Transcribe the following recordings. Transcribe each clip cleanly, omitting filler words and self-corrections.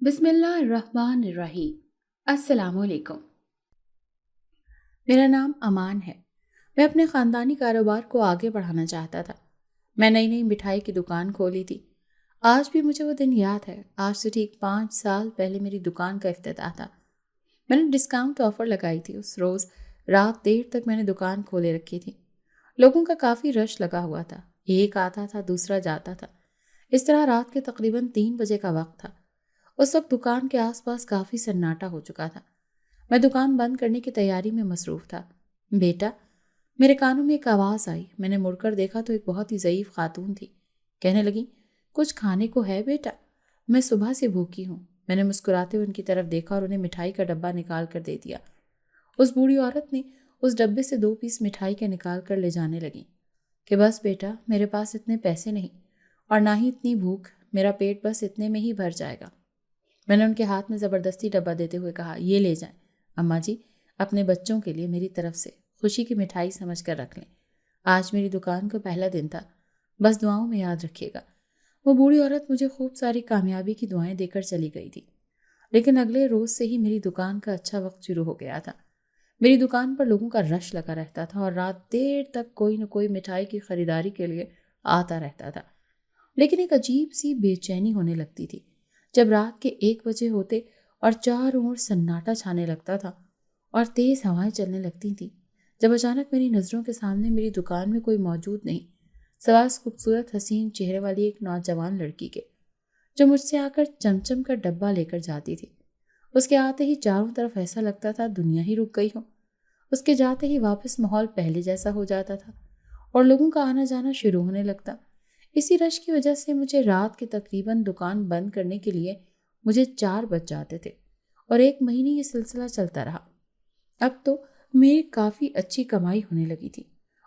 बिस्मिल्लाहिर्रहमानिर्रहीम। अस्सलाम वालेकुम। मेरा नाम अमान है। मैं अपने ख़ानदानी कारोबार को आगे बढ़ाना चाहता था। मैं नई नई मिठाई की दुकान खोली थी। आज भी मुझे वो दिन याद है। आज से ठीक 5 साल पहले मेरी दुकान का इफ्तिताह था। मैंने डिस्काउंट ऑफर लगाई थी। उस रोज़ रात देर तक मैंने दुकान खोले रखी थी। लोगों का काफ़ी रश लगा हुआ था। एक आता था, दूसरा जाता था। इस तरह रात के तकरीबन 3 बजे का वक्त था। उस वक्त दुकान के आसपास काफ़ी सन्नाटा हो चुका था। मैं दुकान बंद करने की तैयारी में मसरूफ़ था। बेटा, मेरे कानों में एक आवाज़ आई। मैंने मुड़कर देखा तो एक बहुत ही ज़ईफ़ खातून थी। कहने लगी, कुछ खाने को है बेटा? मैं सुबह से भूखी हूँ। मैंने मुस्कुराते हुए उनकी तरफ देखा और उन्हें मिठाई का डब्बा निकाल कर दे दिया। उस बूढ़ी औरत ने उस डब्बे से 2 पीस मिठाई के निकाल कर ले जाने लगी कि बस बेटा, मेरे पास इतने पैसे नहीं और ना ही इतनी भूख। मेरा पेट बस इतने में ही भर जाएगा। मैंने उनके हाथ में ज़बरदस्ती डब्बा देते हुए कहा, ये ले जाएं। अम्मा जी, अपने बच्चों के लिए मेरी तरफ से खुशी की मिठाई समझ कर रख लें। आज मेरी दुकान का पहला दिन था, बस दुआओं में याद रखिएगा। वो बूढ़ी औरत मुझे खूब सारी कामयाबी की दुआएं देकर चली गई थी। लेकिन अगले रोज़ से ही मेरी दुकान का अच्छा वक्त शुरू हो गया था। मेरी दुकान पर लोगों का रश लगा रहता था और रात देर तक कोई न कोई मिठाई की खरीदारी के लिए आता रहता था। लेकिन एक अजीब सी बेचैनी होने लगती थी जब रात के 1 बजे होते और चारों ओर सन्नाटा छाने लगता था और तेज हवाएं चलने लगती थी। जब अचानक मेरी नज़रों के सामने मेरी दुकान में कोई मौजूद नहीं, सवाए उस खूबसूरत हसीन चेहरे वाली एक नौजवान लड़की के, जो मुझसे आकर चमचम का डब्बा लेकर जाती थी। उसके आते ही चारों तरफ ऐसा लगता था दुनिया ही रुक गई हो। उसके जाते ही वापस माहौल पहले जैसा हो जाता था और लोगों का आना जाना शुरू होने लगता। इसी रश की वजह से मुझे रात के तकरीबन दुकान बंद करने के लिए मुझे 4 बज जाते थे और 1 महीने ये सिलसिला चलता रहा। अब तो मेरी काफ़ी अच्छी कमाई होने लगी थी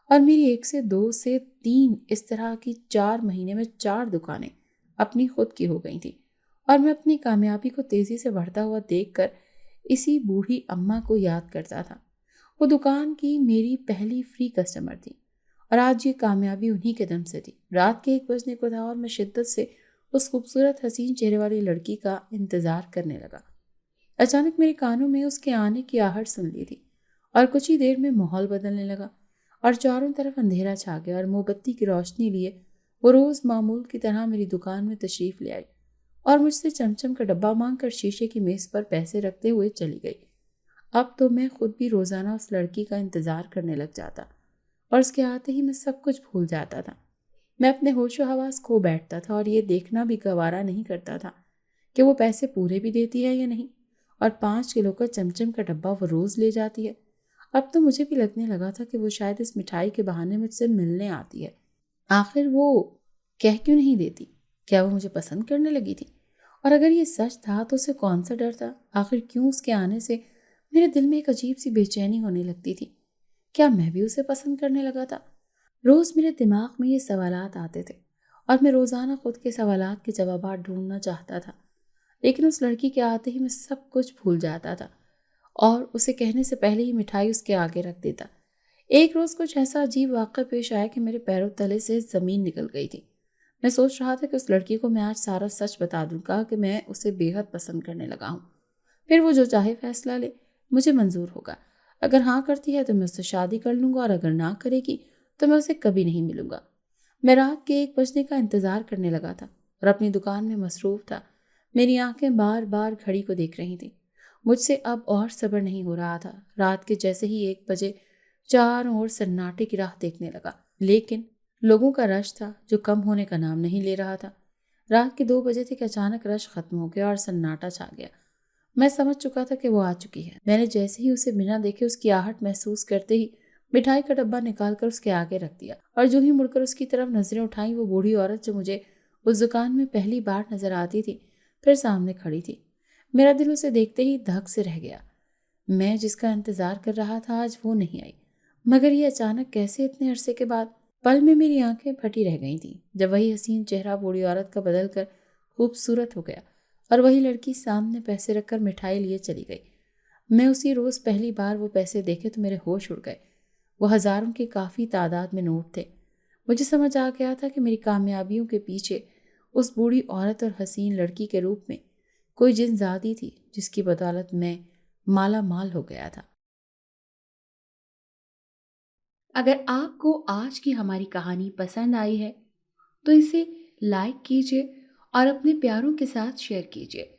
और मेरी 1 से 2 से 3 इस तरह की 4 महीने में 4 दुकानें अपनी खुद की हो गई थी। और मैं अपनी कामयाबी को तेज़ी से बढ़ता हुआ देखकर इसी बूढ़ी अम्मा को याद करता था। वो दुकान की मेरी पहली फ्री कस्टमर थी और आज ये कामयाबी उन्हीं के दम से थी। रात के 1 बजने को था और मैं शिद्दत से उस खूबसूरत हसीन चेहरे वाली लड़की का इंतज़ार करने लगा। अचानक मेरे कानों में उसके आने की आहट सुन ली थी और कुछ ही देर में माहौल बदलने लगा और चारों तरफ अंधेरा छा गया और मोमबत्ती की रोशनी लिए वो रोज़ मामूल की तरह मेरी दुकान में तशरीफ़ ले आई और मुझसे चमचम का डब्बा मांगकर शीशे की मेज़ पर पैसे रखते हुए चली गई। अब तो मैं खुद भी रोज़ाना उस लड़की का इंतज़ार करने लग जाता और उसके आते ही मैं सब कुछ भूल जाता था। मैं अपने होशो हवास खो बैठता था और ये देखना भी गवारा नहीं करता था कि वो पैसे पूरे भी देती है या नहीं और 5 किलो का चमचम का डब्बा वो रोज़ ले जाती है। अब तो मुझे भी लगने लगा था कि वो शायद इस मिठाई के बहाने मुझसे मिलने आती है। आखिर वो कह क्यों नहीं देती? क्या वो मुझे पसंद करने लगी थी? और अगर ये सच था तो उसे कौन सा डर था? आखिर क्यों उसके आने से मेरे दिल में एक अजीब सी बेचैनी होने लगती थी? क्या मैं भी उसे पसंद करने लगा था? रोज़ मेरे दिमाग में ये सवालात आते थे और मैं रोज़ाना खुद के सवालात के जवाब ढूंढना चाहता था। लेकिन उस लड़की के आते ही मैं सब कुछ भूल जाता था और उसे कहने से पहले ही मिठाई उसके आगे रख देता। एक रोज़ कुछ ऐसा अजीब वाक़या पेश आया कि मेरे पैरों तले से ज़मीन निकल गई थी। मैं सोच रहा था कि उस लड़की को मैं आज सारा सच बता दूंगा कि मैं उसे बेहद पसंद करने लगा हूँ। फिर वो जो चाहे फैसला ले, मुझे मंजूर होगा। अगर हाँ करती है तो मैं उससे शादी कर लूँगा और अगर ना करेगी तो मैं उसे कभी नहीं मिलूँगा। मैं रात के 1 बजने का इंतज़ार करने लगा था और अपनी दुकान में मसरूफ़ था। मेरी आंखें बार बार घड़ी को देख रही थीं। मुझसे अब और सब्र नहीं हो रहा था। रात के जैसे ही 1 बजे चारों ओर सन्नाटे की राह देखने लगा, लेकिन लोगों का रश था जो कम होने का नाम नहीं ले रहा था। रात के 2 बजे थे कि अचानक रश खत्म हो गया और सन्नाटा छा गया। मैं समझ चुका था कि वो आ चुकी है। मैंने जैसे ही उसे बिना देखे उसकी आहट महसूस करते ही मिठाई का डब्बा निकालकर उसके आगे रख दिया और जो ही मुड़कर उसकी तरफ नजरें उठाई, वो बूढ़ी औरत जो मुझे उस दुकान में पहली बार नजर आती थी फिर सामने खड़ी थी। मेरा दिल उसे देखते ही धक से रह गया। मैं जिसका इंतजार कर रहा था आज वो नहीं आई, मगर ये अचानक कैसे इतने अरसे के बाद? पल में मेरी आंखें फटी रह गई थीं जब वही हसीन चेहरा बूढ़ी औरत का बदल कर खूबसूरत हो गया और वही लड़की सामने पैसे रखकर मिठाई लिए चली गई। मैं उसी रोज़ पहली बार वो पैसे देखे तो मेरे होश उड़ गए। वो हज़ारों की काफ़ी तादाद में नोट थे। मुझे समझ आ गया था कि मेरी कामयाबियों के पीछे उस बूढ़ी औरत और हसीन लड़की के रूप में کوئی جن ذاتی تھی جس کی بدولت میں مالا مال ہو گیا تھا۔ اگر آپ کو آج کی ہماری کہانی پسند آئی ہے تو اسے لائک کیجیے اور اپنے پیاروں کے ساتھ شیئر کیجیے۔